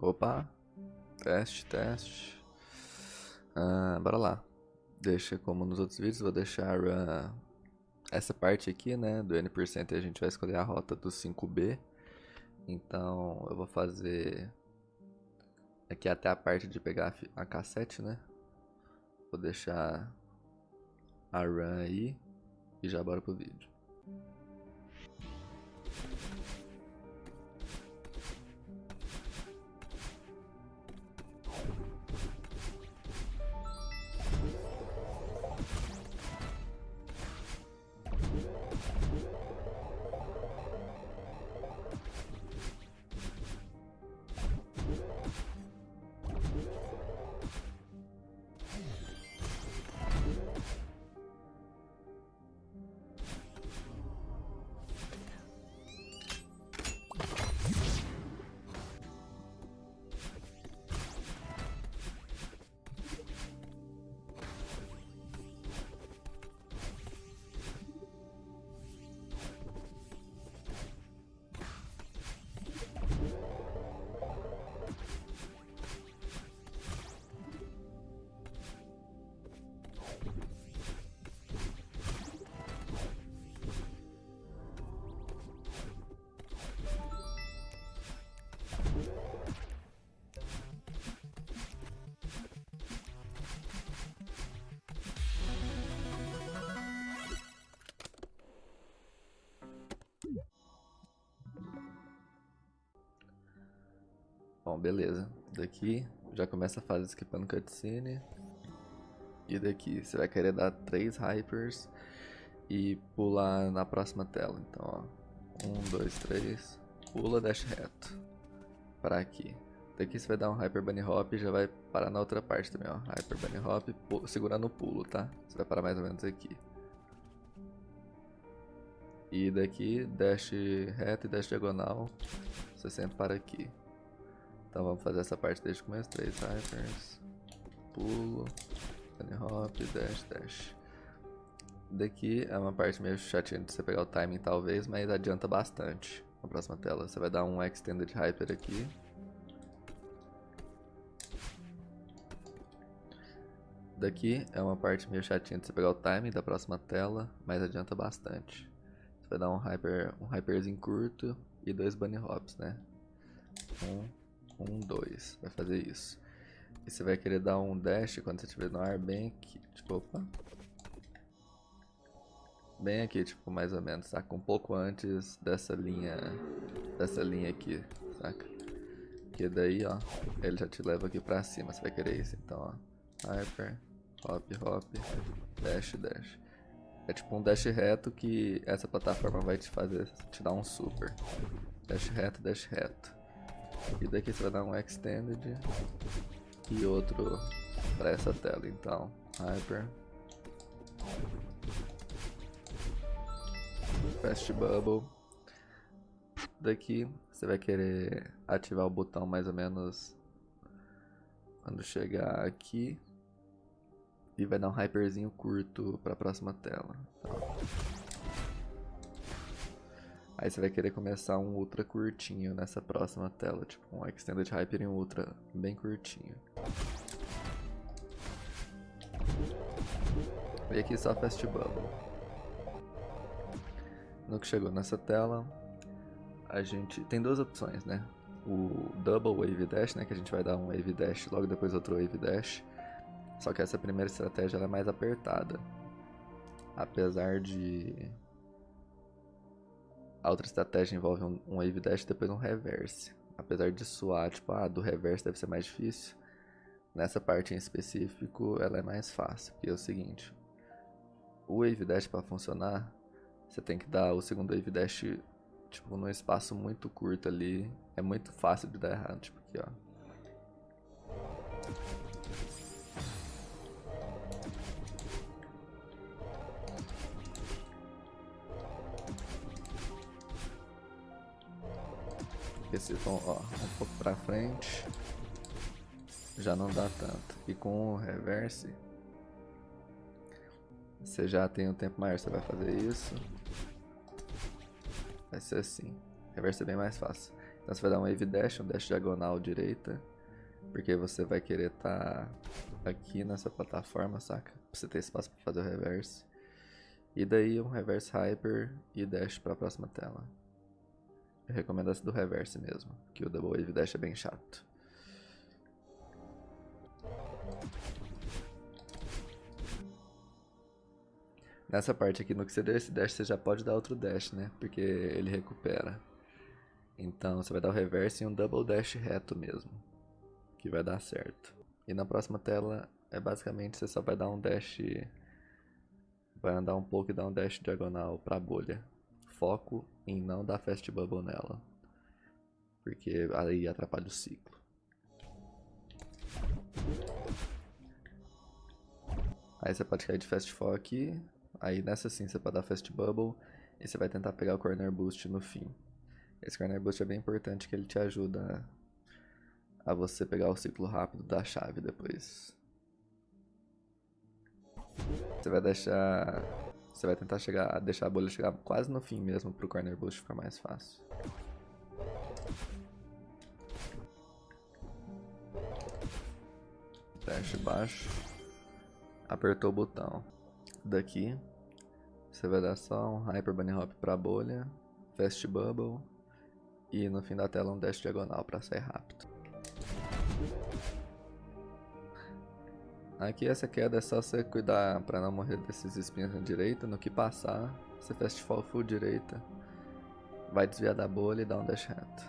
Opa, teste. Bora lá. Deixa como nos outros vídeos, vou deixar essa parte aqui, né, do N% e a gente vai escolher a rota do 5B. Então eu vou fazer aqui até a parte de pegar a cassete, né. Vou deixar a run aí e já bora pro vídeo. Bom, beleza. Daqui já começa a fase skipando cutscene. E daqui você vai querer dar 3 hypers e pular na próxima tela. Então, ó, 1, 2, 3, pula, dash reto para aqui. Daqui você vai dar um Hyper Bunny Hop e já vai parar na outra parte também, ó. Hyper Bunny Hop, segurando o pulo, tá? Você vai parar mais ou menos aqui. E daqui, dash reto e dash diagonal, você sempre para aqui. Então vamos fazer essa parte desde o começo, 3 Hypers, pulo, Bunny Hop, dash. Daqui é uma parte meio chatinha de você pegar o timing talvez, mas adianta bastante. Na próxima tela você vai dar um Extended Hyper aqui. Daqui é uma parte meio chatinha de você pegar o timing da próxima tela, mas adianta bastante. Você vai dar um hyperzinho curto e 2 bunny hops, né? 1, 2, vai fazer isso. E você vai querer dar um dash quando você estiver no ar bem aqui, tipo, opa. Bem aqui, tipo, mais ou menos, saca? Um pouco antes dessa linha aqui, saca? Que daí, ó, ele já te leva aqui pra cima, você vai querer isso, então, ó. Hyper, hop, dash. É tipo um dash reto que essa plataforma vai te fazer, te dar um super. Dash reto. E daqui você vai dar um extended e outro pra essa tela, então, hyper. Fast Bubble. Daqui você vai querer ativar o botão mais ou menos quando chegar aqui. E vai dar um hyperzinho curto para a próxima tela. Então. Aí você vai querer começar um ultra curtinho nessa próxima tela. Tipo um Extended Hyper e um ultra bem curtinho. E aqui só Fast Bubble. No que chegou nessa tela, a gente tem duas opções, né? O Double Wave Dash, né? Que a gente vai dar um Wave Dash, logo depois outro Wave Dash. Só que essa primeira estratégia ela é mais apertada. Apesar de... A outra estratégia envolve um Wave Dash e depois um Reverse. Apesar de suar, tipo, do Reverse deve ser mais difícil. Nessa parte em específico, ela é mais fácil. Porque é o seguinte... O Wave Dash para funcionar, você tem que dar o segundo Wave Dash tipo, num espaço muito curto ali. É muito fácil de dar errado, tipo aqui, ó. Esse tom, ó, um pouco pra frente, já não dá tanto. E com o reverse, você já tem um tempo maior, você vai fazer isso. Vai ser assim. Reverse é bem mais fácil. Então você vai dar um wave dash, um dash diagonal direita, porque você vai querer estar aqui nessa plataforma, saca? Pra você ter espaço para fazer o reverse. E daí um reverse hyper e dash para a próxima tela. Eu recomendo essa do reverse mesmo, que o double wave dash é bem chato. Nessa parte aqui, no que você deu esse dash, você já pode dar outro dash, né? Porque ele recupera. Então você vai dar o reverse e um double dash reto mesmo, que vai dar certo. E na próxima tela, é basicamente você só vai dar um dash, vai andar um pouco e dar um dash diagonal pra bolha. Foco em não dar fast bubble nela, porque aí atrapalha o ciclo. Aí você pode cair de fast fall aqui, aí nessa sim você pode dar fast bubble e você vai tentar pegar o corner boost no fim. Esse corner boost é bem importante, que ele te ajuda a você pegar o ciclo rápido da chave depois. Você vai deixar, você vai tentar deixar a bolha chegar quase no fim mesmo pro corner boost ficar mais fácil. Dash baixo, apertou o botão. Daqui você vai dar só um hyper bunny hop pra bolha, fast bubble e no fim da tela um dash diagonal pra sair rápido. Aqui essa queda é só você cuidar pra não morrer desses espinhos na direita. No que passar, você fast fall full direita, vai desviar da bolha e dar um dash reto.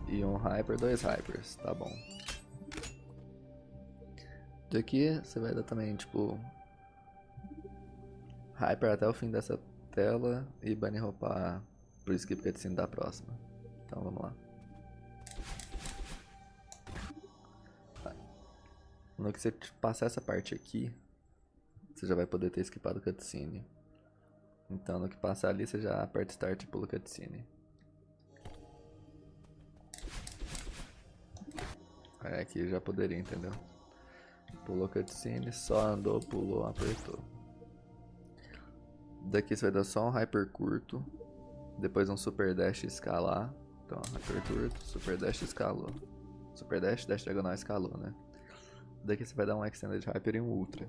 E um hyper, dois hypers, tá bom. Daqui você vai dar também tipo hyper até o fim dessa tela e bunny hopar pro skip cutscene da próxima. Então vamos lá. No que você passar essa parte aqui, você já vai poder ter skipado o cutscene. Então no que passar ali, você já aperta start e pula o cutscene. Aí aqui já poderia, entendeu? Pulou cutscene, só andou, pulou, apertou. Daqui você vai dar só um hyper curto, depois um super dash e escalar. Então hyper curto, super dash escalou. Super dash, dash diagonal escalou, né? Daqui você vai dar um extended hyper e um ultra.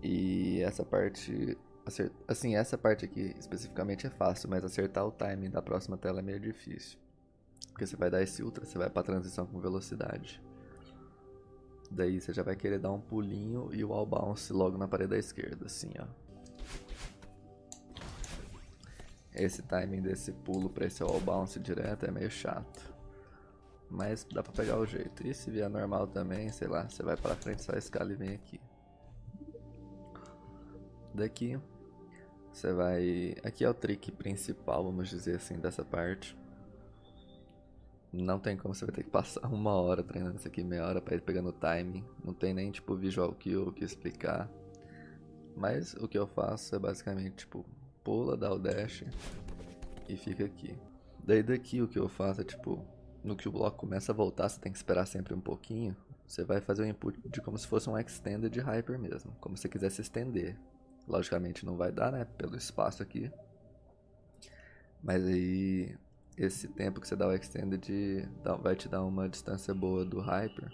E essa parte, assim, essa parte aqui especificamente é fácil, mas acertar o timing da próxima tela é meio difícil. Porque você vai dar esse ultra, você vai pra transição com velocidade. Daí você já vai querer dar um pulinho e o wall bounce logo na parede da esquerda, assim, ó. Esse timing desse pulo pra esse wall bounce direto é meio chato, mas dá pra pegar o jeito. E se vier normal também, sei lá, você vai pra frente, só escala e vem aqui. Daqui, você vai... Aqui é o trick principal, vamos dizer assim, dessa parte. Não tem como, você vai ter que passar 1 hora treinando isso aqui, meia hora pra ir pegando o timing. Não tem nem, tipo, visual cue o que explicar. Mas o que eu faço é basicamente, tipo, pula, dá o dash e fica aqui. Daí daqui o que eu faço é, tipo, no que o bloco começa a voltar, você tem que esperar sempre um pouquinho. Você vai fazer o input de como se fosse um extended hyper mesmo, como se você quisesse estender. Logicamente não vai dar, né, pelo espaço aqui. Mas aí, esse tempo que você dá o extended vai te dar uma distância boa do hyper.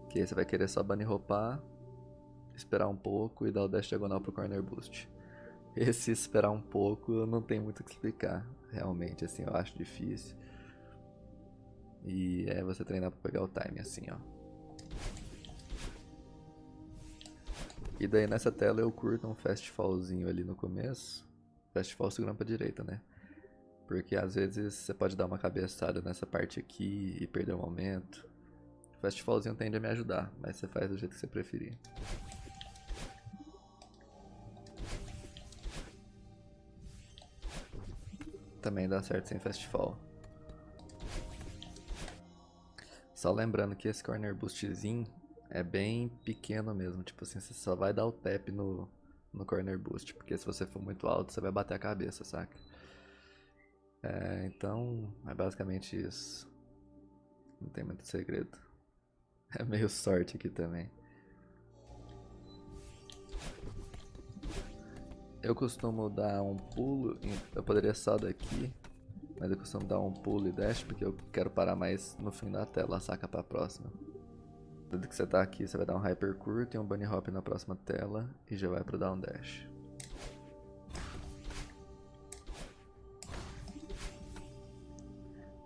Que aí você vai querer só bunny hopar, esperar um pouco e dar o dash diagonal pro corner boost. Esse esperar um pouco não tem muito o que explicar, realmente, assim, eu acho difícil. E é você treinar pra pegar o time, assim, ó. E daí nessa tela eu curto um fast fallzinho ali no começo. Fast fall segurando pra direita, né? Porque às vezes você pode dar uma cabeçada nessa parte aqui e perder o momento. Fast fallzinho tende a me ajudar, mas você faz do jeito que você preferir. Também dá certo sem fast fall. Só lembrando que esse corner boostzinho é bem pequeno mesmo, tipo assim, você só vai dar o tap no corner boost, porque se você for muito alto você vai bater a cabeça, saca? Então é basicamente isso. Não tem muito segredo. É meio sorte aqui também. Eu costumo dar um pulo, eu poderia só daqui, mas eu costumo dar um pulo e dash porque eu quero parar mais no fim da tela, saca, pra próxima. Tudo que você tá aqui, você vai dar um hyper curto e um bunny hop na próxima tela e já vai pro down dash.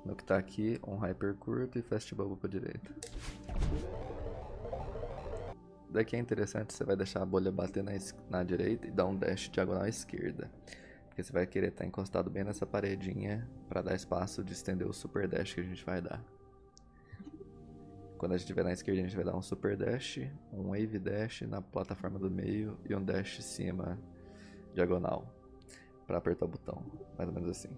No que tá aqui, um hyper curto e fast bubble pra direita. Daqui é interessante, você vai deixar a bolha bater na direita e dar um dash diagonal à esquerda. Porque você vai querer estar encostado bem nessa paredinha para dar espaço de estender o super dash que a gente vai dar. Quando a gente estiver na esquerda, a gente vai dar um super dash, um wave dash na plataforma do meio e um dash em cima diagonal para apertar o botão, mais ou menos assim.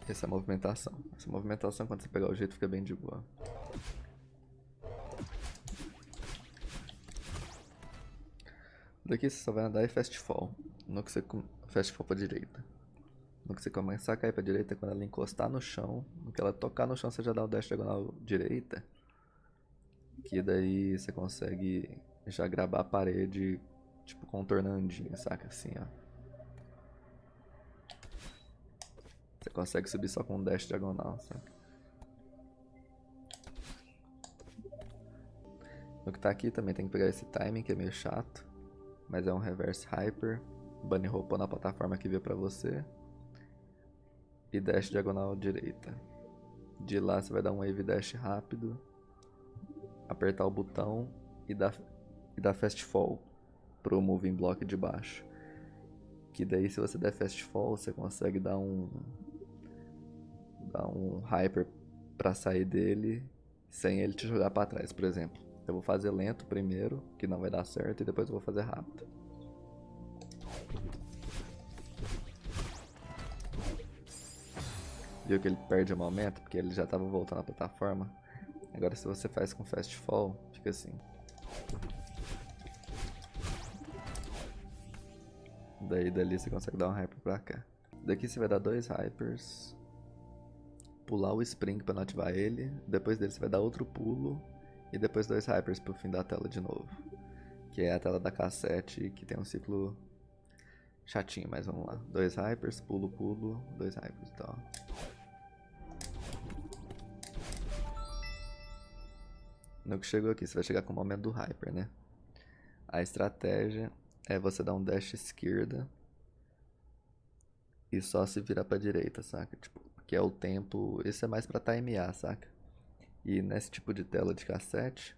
Essa é a movimentação. Essa movimentação, quando você pegar o jeito, fica bem de boa. Daqui você só vai andar e fast fall. No que você fast fall pra direita. No que você começar a cair pra direita, quando ela encostar no chão, no que ela tocar no chão, você já dá o dash diagonal direita. Que daí você consegue já gravar a parede, tipo, contornandinho, saca? Assim, ó. Você consegue subir só com um dash diagonal, saca? No que tá aqui também tem que pegar esse timing, que é meio chato. Mas é um reverse hyper. Bunny hop na plataforma que veio pra você. E dash diagonal direita. De lá você vai dar um wave dash rápido. Apertar o botão e dar fast fall pro moving block de baixo. Que daí se você der fast fall, você consegue dar um hyper pra sair dele sem ele te jogar pra trás, por exemplo. Eu vou fazer lento primeiro, que não vai dar certo, e depois eu vou fazer rápido. Viu que ele perde o momento, porque ele já estava voltando à plataforma. Agora se você faz com fast fall, fica assim. Daí dali você consegue dar um hyper pra cá. Daqui você vai dar 2 hypers. Pular o spring para não ativar ele. Depois dele você vai dar outro pulo. E depois 2 hypers pro fim da tela de novo. Que é a tela da cassete, que tem um ciclo chatinho, mas vamos lá. 2 hypers, pulo, pulo, 2 hypers, então. No que chegou aqui, você vai chegar com o momento do hyper, né? A estratégia é você dar um dash esquerda e só se virar pra direita, saca? Tipo, que é o tempo. Esse é mais pra timear, saca? E nesse tipo de tela de cassete,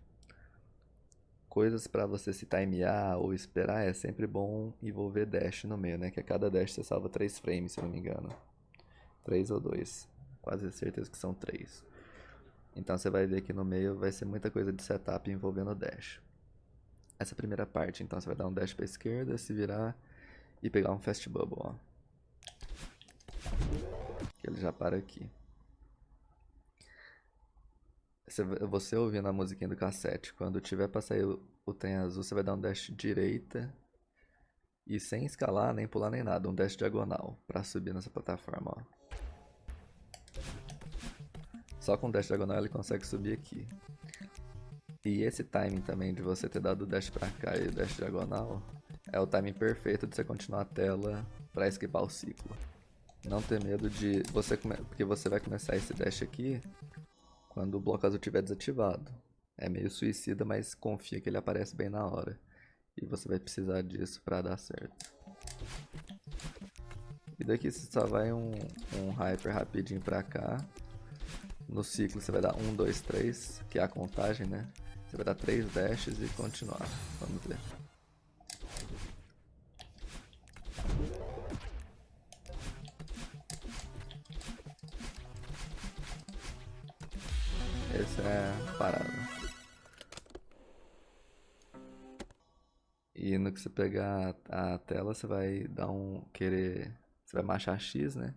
coisas pra você se timear ou esperar é sempre bom envolver dash no meio, né? Que a cada dash você salva 3 frames, se eu não me engano. 3 ou 2. Quase certeza que são 3. Então você vai ver que no meio vai ser muita coisa de setup envolvendo dash. Essa primeira parte, então você vai dar um dash pra esquerda, se virar e pegar um fast bubble, ó. Que ele já para aqui. Você ouvindo a musiquinha do cassete, quando tiver pra sair o trem azul, você vai dar um dash direita e sem escalar, nem pular, nem nada. Um dash diagonal pra subir nessa plataforma, ó. Só com o dash diagonal ele consegue subir aqui. E esse timing também de você ter dado o dash pra cá e o dash diagonal é o timing perfeito de você continuar a tela pra esquivar o ciclo. Não ter medo de você porque você vai começar esse dash aqui quando o bloco azul estiver desativado. É meio suicida, mas confia que ele aparece bem na hora. E você vai precisar disso pra dar certo. E daqui você só vai um hyper rapidinho pra cá. No ciclo você vai dar 1, 2, 3, que é a contagem, né? Você vai dar 3 dashes e continuar. Vamos ver. Essa é a parada. E no que você pegar a tela, você vai dar você vai marchar X, né?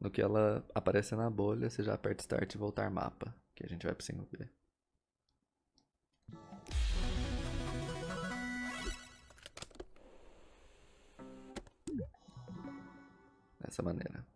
No que ela aparecer na bolha, você já aperta Start e voltar mapa, que a gente vai pro 5B. Dessa maneira.